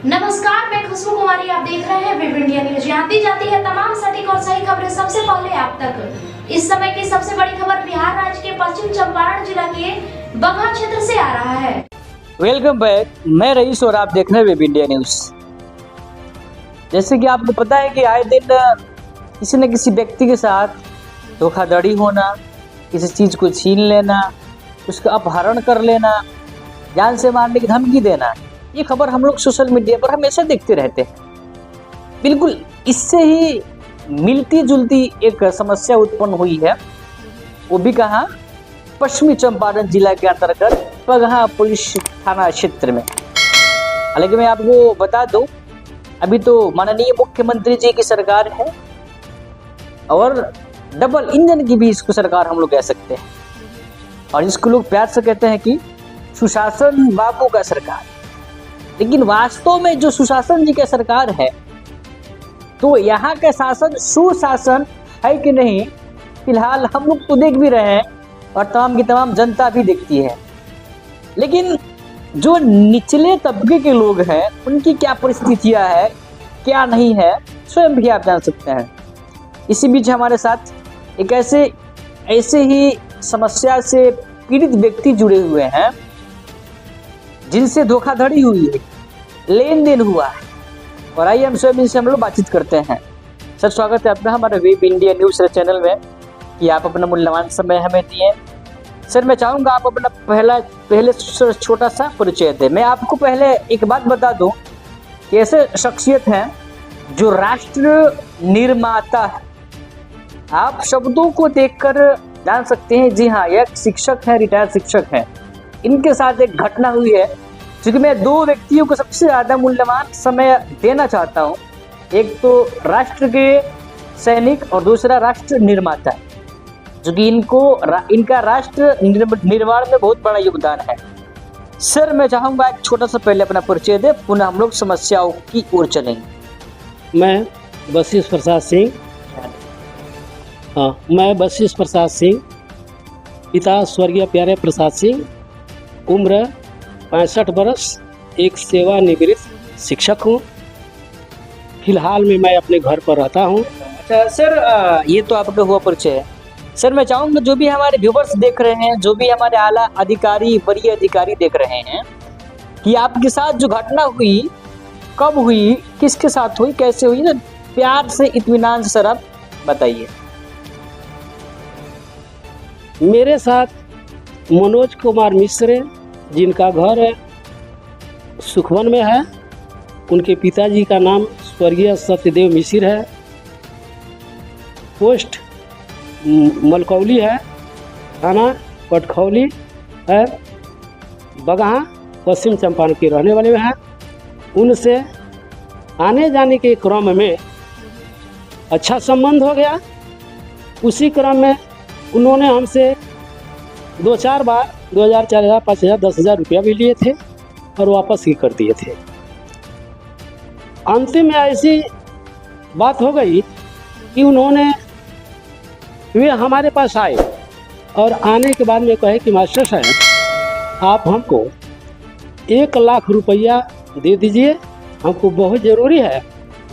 नमस्कार, मैं खुशबू कुमारी। आप देख रहे हैं वेब इंडिया न्यूज। यहाँ दी जाती है तमाम सटीक और सही खबरें सबसे पहले आप तक। इस समय की सबसे बड़ी खबर बिहार राज्य के पश्चिम चंपारण जिला के बगहा क्षेत्र से आ रहा है। वेलकम बैक, मैं रईस और आप देख रहे हैं वेब इंडिया न्यूज। जैसे कि आपको पता है कि आए दिन किसी न किसी व्यक्ति के साथ धोखाधड़ी होना, किसी चीज को छीन लेना, उसका अपहरण कर लेना, जान से मारने की धमकी देना, ये खबर हम लोग सोशल मीडिया पर हमेशा देखते रहते हैं। बिल्कुल इससे ही मिलती जुलती एक समस्या उत्पन्न हुई है, वो भी कहाँ, पश्चिमी चंपारण जिला के अंतर्गत बगहा पुलिस थाना क्षेत्र में। हालांकि मैं आपको बता दूं, अभी तो माननीय मुख्यमंत्री जी की सरकार है और डबल इंजन की भी इसको सरकार हम लोग कह सकते हैं, और इसको लोग प्यार से कहते हैं कि सुशासन बाबू का सरकार। लेकिन वास्तव में जो सुशासन जी का सरकार है, तो यहाँ का शासन सुशासन है कि नहीं, फिलहाल हम लोग तो देख भी रहे हैं और तमाम की तमाम जनता भी देखती है। लेकिन जो निचले तबके के लोग हैं, उनकी क्या परिस्थितियां है, क्या नहीं है, स्वयं भी आप जान सकते हैं। इसी बीच हमारे साथ एक ऐसे ही समस्या से पीड़ित व्यक्ति जुड़े हुए हैं, जिनसे धोखाधड़ी हुई है, लेन देन हुआ है, और आइए हम स्वयं इनसे हम लोग बातचीत करते हैं। सर, स्वागत है आपका हमारे वेब इंडिया न्यूज चैनल में कि आप अपना मूल्यवान समय हमें दिए। सर, मैं चाहूँगा आप अपना पहले छोटा सा परिचय दें। मैं आपको पहले एक बात बता दूं कि ऐसे शख्सियत हैं जो राष्ट्र निर्माता है। आप शब्दों को देखकर जान सकते हैं, जी हाँ, यह शिक्षक है, रिटायर्ड शिक्षक हैं। इनके साथ एक घटना हुई है, क्योंकि मैं दो व्यक्तियों को सबसे ज़्यादा मूल्यवान समय देना चाहता हूँ। एक तो राष्ट्र के सैनिक और दूसरा राष्ट्र निर्माता, जो कि इनका राष्ट्र निर्माण में बहुत बड़ा योगदान है। सर, मैं चाहूँगा एक छोटा सा पहले अपना परिचय दे, पुनः हम लोग समस्याओं की ओर चलेंगे। मैं बशीष प्रसाद सिंह, पिता स्वर्गीय प्यारे प्रसाद सिंह, उम्र 65 वर्ष, एक सेवानिवृत्त शिक्षक हूँ। फिलहाल में मैं अपने घर पर रहता हूँ। अच्छा सर, ये तो आपका हुआ परिचय है। सर, मैं चाहूँगा जो भी हमारे व्यूवर्स देख रहे हैं, जो भी हमारे आला अधिकारी, वरीय अधिकारी देख रहे हैं, कि आपके साथ जो घटना हुई, कब हुई, किसके साथ हुई, कैसे हुई, ना प्यार से इत्मीनान से सर आप बताइए। मेरे साथ मनोज कुमार मिश्र, जिनका घर सुखवन में है, उनके पिताजी का नाम स्वर्गीय सत्यदेव मिश्र है, पोस्ट मलकौली है, थाना पटखौली है, बगहा पश्चिम चंपारण के रहने वाले हैं। उनसे आने जाने के क्रम में अच्छा संबंध हो गया। उसी क्रम में उन्होंने हमसे 2-4 बार 2000, 4000, 5000, 10,000 रुपया भी लिए थे और वापस ही कर दिए थे। अंतिम में ऐसी बात हो गई कि वे हमारे पास आए और आने के बाद में कहे कि मास्टर साहब, आप हमको 1 लाख रुपया दे दीजिए, हमको बहुत ज़रूरी है,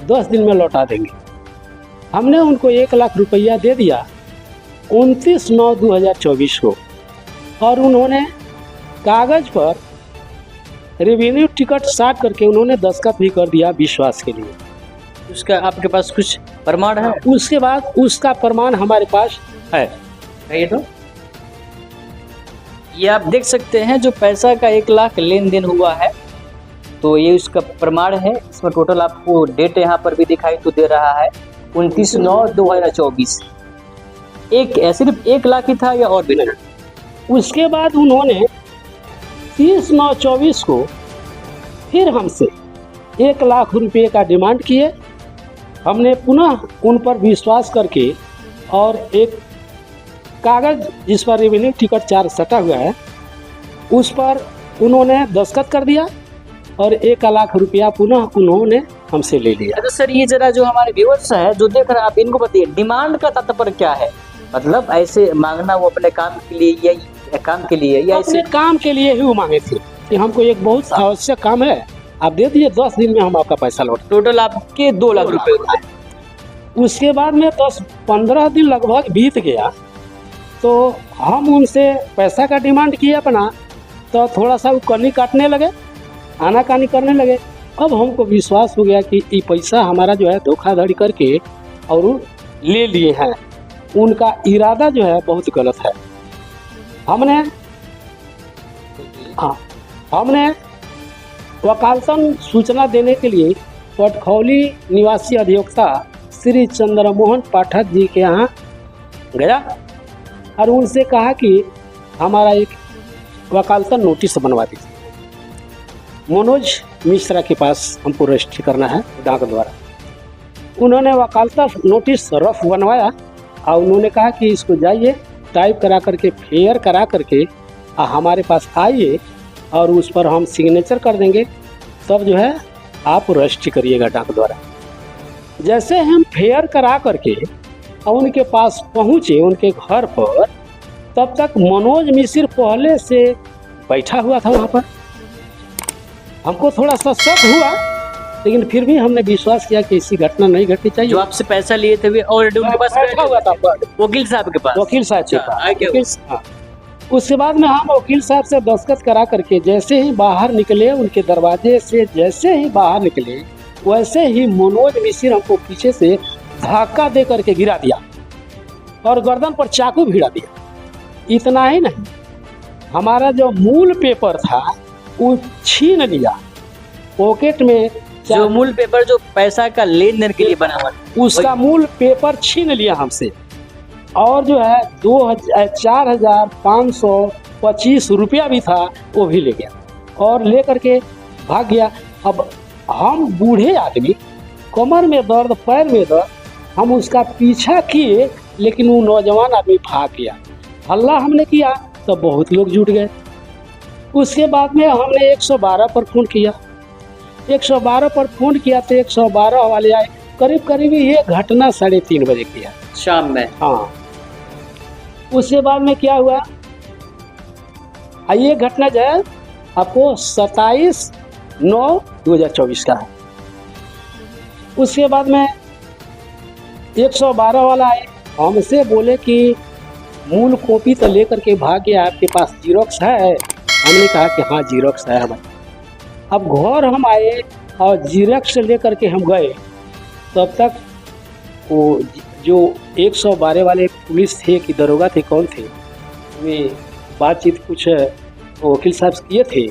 10 दिन में लौटा देंगे। हमने उनको 1 लाख रुपया दे दिया 29/9/2024 को, और उन्होंने कागज़ पर रेवेन्यू टिकट साट करके उन्होंने दस्तखत भी कर दिया विश्वास के लिए। उसका आपके पास कुछ प्रमाण है? उसके बाद उसका प्रमाण हमारे पास है। तो ये आप देख सकते हैं, जो पैसा का 1 लाख लेन देन हुआ है, तो ये उसका प्रमाण है। इसमें टोटल आपको डेट यहाँ पर भी दिखाई तो दे रहा है 29/9/2024। सिर्फ 1 लाख ही था या और भी? उसके बाद उन्होंने 30/9/24 को फिर हमसे 1 लाख रुपये का डिमांड किए। हमने पुनः उन पर विश्वास करके और एक कागज़ जिस पर रेवेन्यू टिकट चार्ज सटा हुआ है, उस पर उन्होंने दस्तखत कर दिया और 1 लाख रुपया पुनः उन्होंने हमसे ले लिया। तो सर, ये जरा जो हमारे व्यूअर्स हैं, जो देख रहे हैं, आप इनको बताइए डिमांड का तात्पर्य क्या है? मतलब ऐसे मांगना वो अपने काम के लिए या काम के लिए या अपने काम के लिए ही वो मांगे थे कि हमको एक बहुत आवश्यक काम है, आप दे दीजिए, 10 दिन में हम आपका पैसा लौटा। टोटल आपके 2 लाख रुपए हुए। उसके बाद में 10-15 दिन लगभग बीत गया, तो हम उनसे पैसा का डिमांड किए अपना, तो थोड़ा सा वो कनी काटने लगे, आनाकानी करने लगे। अब हमको विश्वास हो गया कि ये पैसा हमारा जो है धोखाधड़ी करके और वो ले लिए हैं। उनका इरादा जो है बहुत गलत है। हमने वकालतन सूचना देने के लिए पटखौली निवासी अधिवक्ता श्री चंद्रमोहन पाठक जी के यहाँ गया और उनसे कहा कि हमारा एक वकालतन नोटिस बनवा दीजिए। मनोज मिश्रा के पास हमको रजिस्ट्री करना है डाक द्वारा। उन्होंने वकालता नोटिस रफ बनवाया और उन्होंने कहा कि इसको जाइए टाइप करा करके फेयर करा करके हमारे पास आइए और उस पर हम सिग्नेचर कर देंगे, तब जो है आप रजिस्ट्री करिएगा डाक द्वारा। जैसे हम फेयर करा करके उनके पास पहुँचे उनके घर पर, तब तक मनोज मिश्र पहले से बैठा हुआ था वहाँ पर। हमको थोड़ा सा शक हुआ, लेकिन फिर भी हमने विश्वास किया कि ऐसी घटना नहीं घटनी चाहिए। जो आपसे पैसा लिए थे वे ऑलरेडी उनके पास बैठा हुआ था वकील साहब के पास। वकील साहब के पास। हाँ। उसके बाद में हम वकील साहब से दस्तखत करा करके जैसे ही बाहर निकले, उनके दरवाजे से जैसे ही बाहर निकले, वैसे ही मनोज मिश्र हमको पीछे से धक्का दे करके गिरा दिया और गर्दन पर चाकू भिड़ा दिया। इतना ही नहीं, हमारा जो मूल पेपर था वो छीन लिया। पॉकेट में जो मूल पेपर जो पैसा का लेन देन के लिए बना हुआ, उसका मूल पेपर छीन लिया हमसे और जो है 4,525 रुपया भी था वो भी ले गया और ले करके भाग गया। अब हम बूढ़े आदमी, कमर में दर्द, पैर में दर्द, हम उसका पीछा किए, लेकिन वो नौजवान आदमी भाग गया। हल्ला हमने किया तो बहुत लोग जुट गए। उसके बाद में हमने 112 पर फ़ोन किया। 112 पर फ़ोन किया तो 112 वाले आए। करीब ये घटना 3:30 बजे की है शाम में। हाँ। उसके बाद में क्या हुआ, ये घटना जो है आपको 27/9/2024 का है। उसके बाद में 112 वाला आए, हमसे बोले कि मूल कॉपी तो लेकर के भाग गया, आपके पास जीरोक्स है? हमने कहा कि हाँ जीरोक्स है हमारे। अब घर हम आए और जीरोक्स लेकर के हम गए, तब तक वो जो 112 वाले पुलिस थे कि दरोगा थे, कौन थे, वे बातचीत कुछ वकील साहब किए थे।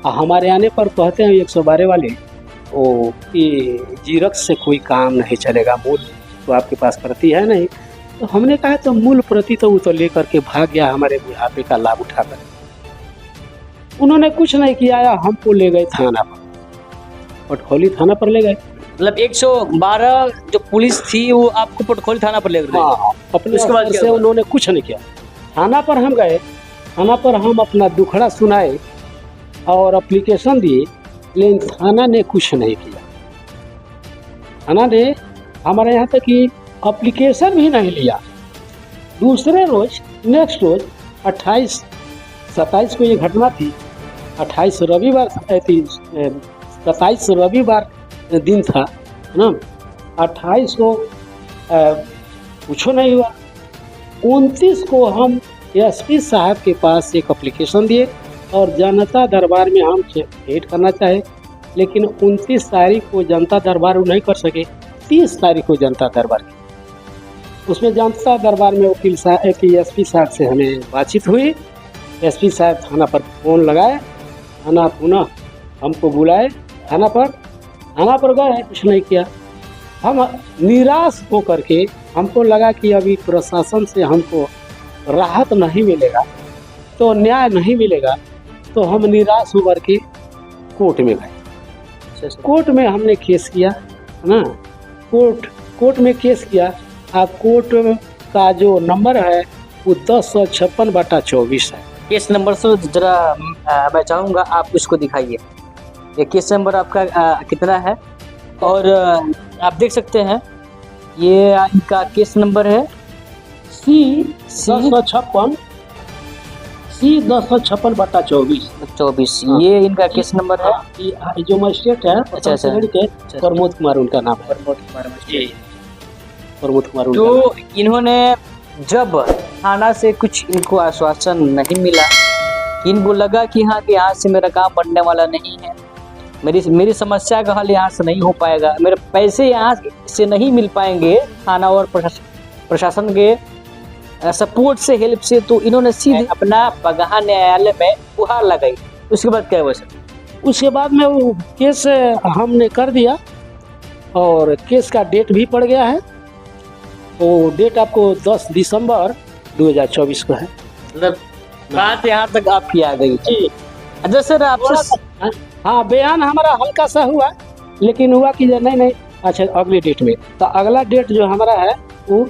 हमारे आने पर कहते हैं 112 वाले वो कि जीरोक्स से कोई काम नहीं चलेगा, मूल तो आपके पास प्रति है नहीं। तो हमने कहा तो मूल प्रति तो वो तो लेकर के भाग गया हमारे बुढ़ापे का लाभ उठाकर। उन्होंने कुछ नहीं किया, हमको ले गए थाना पर, पटखौली थाना पर ले गए। मतलब 112 जो पुलिस थी वो आपको पटखौली थाना पर ले गए? हाँ, अपने स्तर से उन्होंने कुछ नहीं किया। थाना पर हम गए, थाना पर हम अपना दुखड़ा सुनाए और एप्लीकेशन दिए, लेकिन थाना ने कुछ नहीं किया। थाना ने हमारे यहाँ तक कि एप्लीकेशन भी नहीं लिया। दूसरे रोज, नेक्स्ट रोज 27 को ये घटना थी। 27 रविवार थी, 27 रविवार दिन था ना। 28 को कुछ नहीं हुआ। 29 को हम एसपी साहब के पास एक एप्लीकेशन दिए और जनता दरबार में हम भेंट करना चाहे, लेकिन 29 तारीख को जनता दरबार नहीं कर सके। 30 तारीख को जनता दरबार की, उसमें जनता दरबार में वकील साहब की एसपी साहब से हमें बातचीत हुई। एसपी साहब थाना पर फ़ोन लगाए, थाना पुनः हमको बुलाए थाना पर गए, कुछ नहीं किया। हम निराश होकर के, हमको लगा कि अभी प्रशासन से हमको राहत नहीं मिलेगा, तो न्याय नहीं मिलेगा, तो हम निराश होकर के कोर्ट में गए। कोर्ट में हमने केस किया ना, कोर्ट में केस किया। आप कोर्ट का जो नंबर है वो 1056/24 है। केस नंबर से जरा मैं चाहूँगा आप उसको दिखाइए। ये केस नंबर आपका कितना है, और आप देख सकते हैं ये इनका केस नंबर है C 1056 C1056/24। 24 हाँ। ये इनका केस नंबर है। ये जो मजिस्ट्रेट है अच्छा, अच्छा। के प्रमोद कुमार उनका नाम है। प्रमोद कुमार उनका नाम तो इन्होंने जब थाना से कुछ इनको आश्वासन नहीं मिला, इनको लगा कि हाँ कि यहाँ से मेरा काम बनने वाला नहीं है, मेरी समस्या का हल यहाँ से नहीं हो पाएगा, मेरे पैसे यहाँ से नहीं मिल पाएंगे थाना और प्रशासन के सपोर्ट से, हेल्प से, तो इन्होंने सीधे अपना बगहा न्यायालय में गुहार लगाई। उसके बाद क्या हुआ सर? उसके बाद में वो केस हमने कर दिया और केस का डेट भी पड़ गया है। वो डेट आपको 10 दिसंबर 2024 को है। मतलब बात यहाँ तक आपकी आ गई। जी। अच्छा सर, आपसे हाँ, बयान हमारा हल्का सा हुआ, लेकिन हुआ कि नहीं अच्छा अगले डेट में, तो अगला डेट जो हमारा है वो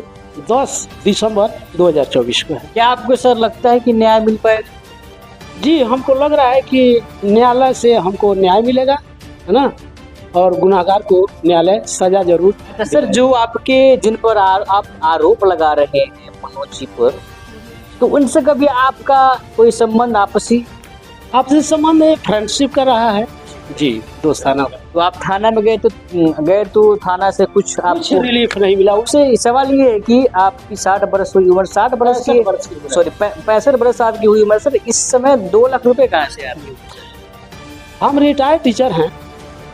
10 दिसंबर 2024 को है। क्या आपको सर लगता है कि न्याय मिल पाएगा? जी, हमको लग रहा है कि न्यायालय से हमको न्याय मिलेगा, है ना, और गुनाहगार को न्यायालय सजा जरूर। अच्छा सर, जो आपके जिन पर आप आरोप लगा रहे हैं मनोज जी पर, तो उनसे कभी आपका कोई संबंध आपसे संबंध फ्रेंडशिप कर रहा है जी, दोस्ताना। तो आप थाना में गए तो थाना से कुछ आपको रिलीफ नहीं मिला। उससे सवाल ये है कि आपकी 60 बरस हुई उम्र, 60 बरस की, सॉरी 65 बरस आपकी हुई उम्र, सर इस समय 2 लाख रुपए कहाँ से आ रहे? हम रिटायर्ड टीचर हैं।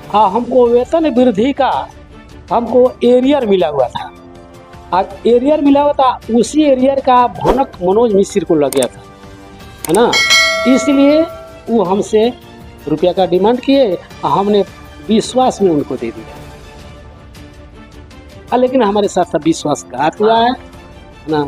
हाँ, हमको वेतन वृद्धि का हमको एरियर मिला हुआ था। आज एरियर मिला हुआ था, उसी एरियर का भनक मनोज मिश्र को लग गया था, है ना, इसलिए वो हमसे रुपया का डिमांड किए, हमने विश्वास में उनको दे दिया। लेकिन हमारे साथ सब विश्वासघात हुआ है ना।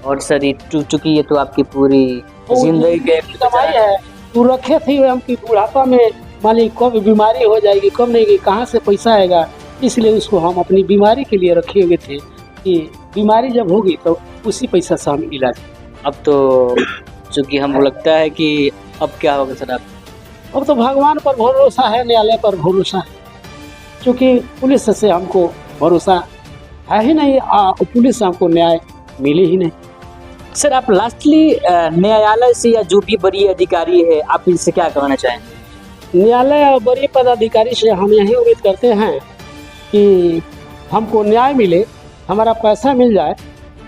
और सर चूंकि ये तो आपकी पूरी जिंदगी के कमाई है, तू रखे थे हम कि बुढ़ापा में मालिक कब बीमारी हो जाएगी, कब नहीं, कहाँ से पैसा आएगा, इसलिए उसको हम अपनी बीमारी के लिए रखे हुए थे कि बीमारी जब होगी तो उसी पैसा से हम इलाज। अब तो चूंकि हमको लगता है कि अब क्या होगा सर? आप अब तो भगवान पर भरोसा है, न्यायालय पर भरोसा है, क्योंकि पुलिस से हमको भरोसा है ही नहीं, पुलिस से हमको न्याय मिले ही नहीं। सर, आप लास्टली न्यायालय से या जो भी बड़ी अधिकारी है, आप इनसे क्या कहना चाहेंगे? न्यायालय और बड़ी पदाधिकारी से हम यही उम्मीद करते हैं कि हमको न्याय मिले, हमारा पैसा मिल जाए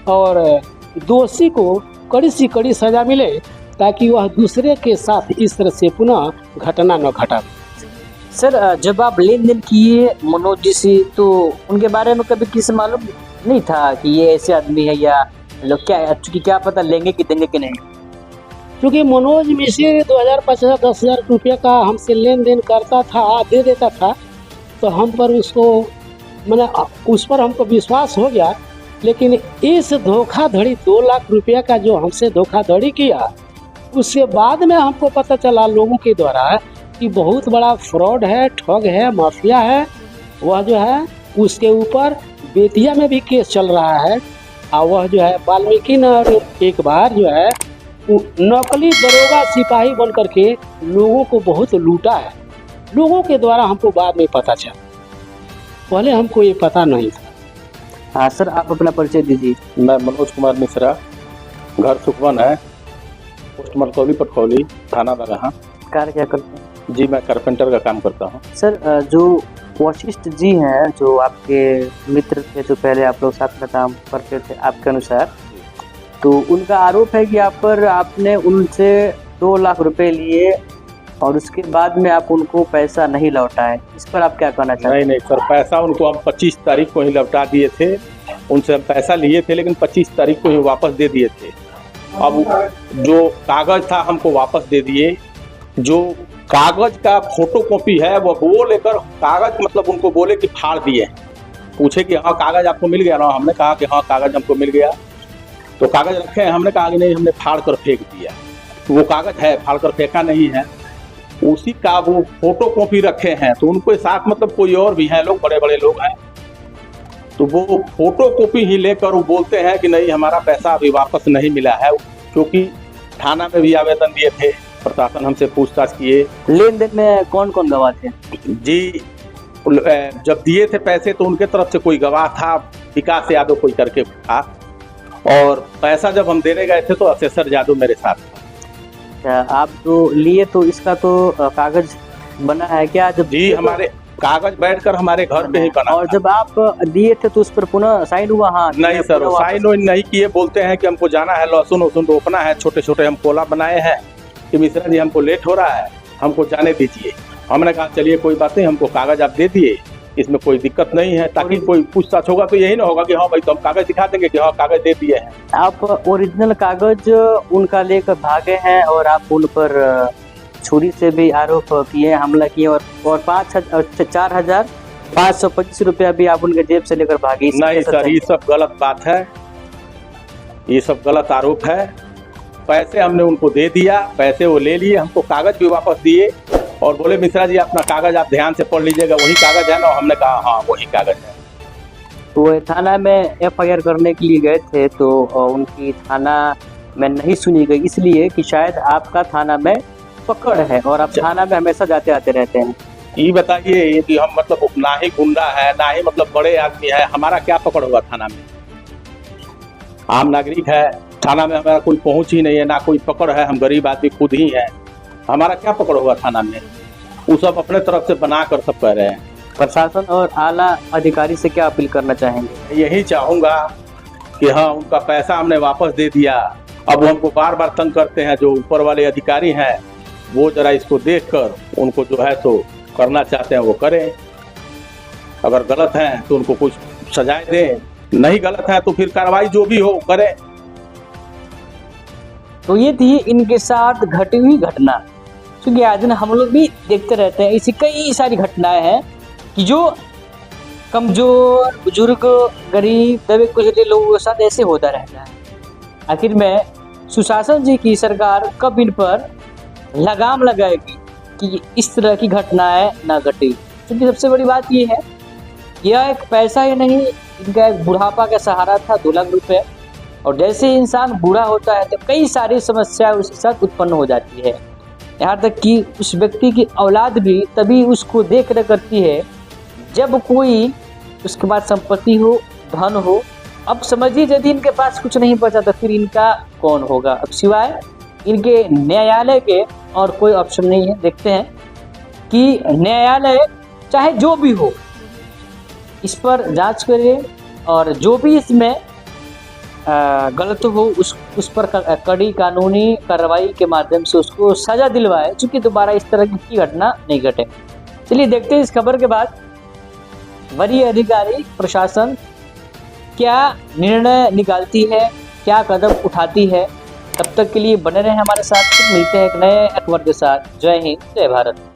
और दोषी को कड़ी से कड़ी सजा मिले, ताकि वह दूसरे के साथ इस तरह से पुनः घटना न घटा। सर, जब आप लेन देन किए मनोज जी से, तो उनके बारे में कभी किसी मालूम नहीं था कि ये ऐसे आदमी है, या लोग क्या पता लेंगे कि देंगे कि नहीं? क्योंकि मनोज मिश्र 2000-5000-10,000 रुपये का हमसे लेन देन करता था, दे देता था, तो हम पर उसको उस पर हमको विश्वास हो गया। लेकिन इस धोखाधड़ी 2 लाख रुपये का जो हमसे धोखाधड़ी किया, उसके बाद में हमको पता चला लोगों के द्वारा कि बहुत बड़ा फ्रॉड है, ठग है, माफिया है। वह जो है उसके ऊपर बेतिया में भी केस चल रहा है, और वह जो है वाल्मीकि नगर एक बार जो है नकली दरोगा सिपाही बन करके लोगों को बहुत लूटा है। लोगों के द्वारा हमको बाद में पता चला, पहले हमको ये पता नहीं था। हाँ सर, आप अपना परिचय दीजिए। मैं मनोज कुमार मिश्रा, घर सुखवन है, पोस्ट मलकौली पटखौली, थाना बगहा। कार्य क्या करते हैं? जी, मैं कारपेंटर का काम करता हूँ। सर, जो वशिष्ठ जी हैं, जो आपके मित्र थे, जो पहले आप लोग साथ में काम करते थे आपके अनुसार, तो उनका आरोप है कि आपने उनसे 2 लाख रुपए लिए और उसके बाद में आप उनको पैसा नहीं लौटाए। इस पर आप क्या कहना चाहते हैं? नहीं सर, पैसा उनको हम 25 तारीख को ही लौटा दिए थे। उनसे हम पैसा लिए थे, लेकिन 25 तारीख को ही वापस दे दिए थे। अब जो कागज था हमको वापस दे दिए। जो कागज का फोटो कॉपी है वो लेकर कागज मतलब उनको बोले कि फाड़ दिए। पूछे कि हाँ कागज आपको मिल गया ना? हमने कहा कि हाँ कागज हमको मिल गया। तो कागज रखे हैं? हमने कहा कि नहीं, हमने फाड़ कर फेंक दिया। वो कागज है, फाड़ कर फेंका नहीं है, उसी का वो फोटो कॉपी रखे हैं। तो उनको साथ मतलब कोई और भी हैं लोग, बड़े बड़े लोग हैं, तो वो फोटो कॉपी ही लेकर वो बोलते हैं कि नहीं हमारा पैसा अभी वापस नहीं मिला है। क्योंकि थाना में भी आवेदन दिए थे, प्रशासन हमसे पूछताछ किए। लेन देन में कौन कौन गवाह थे? जी, जब दिए थे पैसे तो उनके तरफ से कोई गवाह था, विकास यादव कोई करके था, और पैसा जब हम देने गए थे तो असेसर यादव मेरे साथ था। अच्छा, आप तो लिए तो इसका तो कागज बना है क्या? जब जी, हमारे कागज बैठकर हमारे घर पे ही बना और था। जब आप दिए थे तो उस पर पुनः साइन हुआ? हाँ नहीं सर, पुनः वापस- साइन वाइन नहीं किए। बोलते हैं कि हमको जाना है, लहसुन वसुन रोपना है, छोटे छोटे हम कोला बनाए हैं कि मिश्रा जी हमको लेट हो रहा है, हमको जाने दीजिए। हमने कहा चलिए कोई बात नहीं, हमको कागज आप दे दिए, इसमें कोई दिक्कत नहीं है, ताकि कोई पूछताछ होगा तो यही ना होगा कि हाँ भाई तो हम कागज दिखा देंगे कि हाँ कागज दे दिए हैं। आप ओरिजिनल कागज उनका लेकर भागे हैं और आप उन पर छुरी से भी आरोप किए, हमला किए और 4,525 रुपया भी आप उनके जेब से लेकर भागे। नहीं सर, ये सब गलत बात है, ये सब गलत आरोप है। पैसे हमने उनको दे दिया, पैसे वो ले लिए, हमको कागज भी वापस दिए और बोले मिश्रा जी अपना कागज आप ध्यान से पढ़ लीजिएगा, वही कागज है ना? हमने कहा हाँ वही कागज है। वो थाना में FIR करने के लिए गए थे तो उनकी थाना में नहीं सुनी गई, इसलिए कि शायद आपका थाना में पकड़ है और आप थाना में हमेशा जाते आते रहते हैं। ये बताइए कि हम मतलब ना ही गुंडा है ना ही मतलब बड़े आदमी है, हमारा क्या पकड़ होगा थाना में? आम नागरिक है, थाना में हमारा कोई पहुंच ही नहीं है, ना कोई पकड़ है, हम गरीब आदमी खुद ही है, हमारा क्या पकड़ होगा थाना में? वो सब अपने तरफ से बना कर सब कह रहे हैं। प्रशासन और आला अधिकारी से क्या अपील करना चाहेंगे? यही चाहूंगा कि हाँ उनका पैसा हमने वापस दे दिया, अब वो हमको बार बार तंग करते हैं, जो ऊपर वाले अधिकारी हैं वो जरा इसको देखकर उनको जो है तो करना चाहते हैं वो करें। अगर गलत है तो उनको कुछ सजाएं दें, नहीं गलत है तो फिर कार्रवाई जो भी हो करें। तो ये थी इनके साथ घटी हुई घटना, क्योंकि आज दिन हम लोग भी देखते रहते हैं, ऐसी कई सारी घटनाएं हैं कि जो कमजोर, बुजुर्ग, गरीब, दबे कुचले लोगों के साथ ऐसे होता रहता है। आखिर में सुशासन जी की सरकार कब इन पर लगाम लगाएगी कि इस तरह की घटनाएं ना घटे? क्योंकि सबसे बड़ी बात ये है, यह एक पैसा ही नहीं, इनका एक बुढ़ापा का सहारा था 2 लाख रुपए, और जैसे ही इंसान बूढ़ा होता है तो कई सारी समस्याएं उसके साथ उत्पन्न हो जाती है। यहाँ तक कि उस व्यक्ति की औलाद भी तभी उसको देख रेख करती है जब कोई उसके पास संपत्ति हो, धन हो। अब समझिए यदि इनके पास कुछ नहीं बचा तो फिर इनका कौन होगा? अब सिवाय इनके न्यायालय के और कोई ऑप्शन नहीं है। देखते हैं कि न्यायालय चाहे जो भी हो इस पर जांच करे और जो भी इसमें गलत हो उस पर कड़ी कानूनी कार्रवाई के माध्यम से उसको सजा दिलवाए, चूंकि दोबारा इस तरह की घटना नहीं घटे। चलिए देखते हैं इस खबर के बाद वरीय अधिकारी प्रशासन क्या निर्णय निकालती है, क्या कदम उठाती है। तब तक के लिए बने रहे हमारे साथ, मिलते हैं एक नए अखबार के साथ। जय हिंद, जय भारत।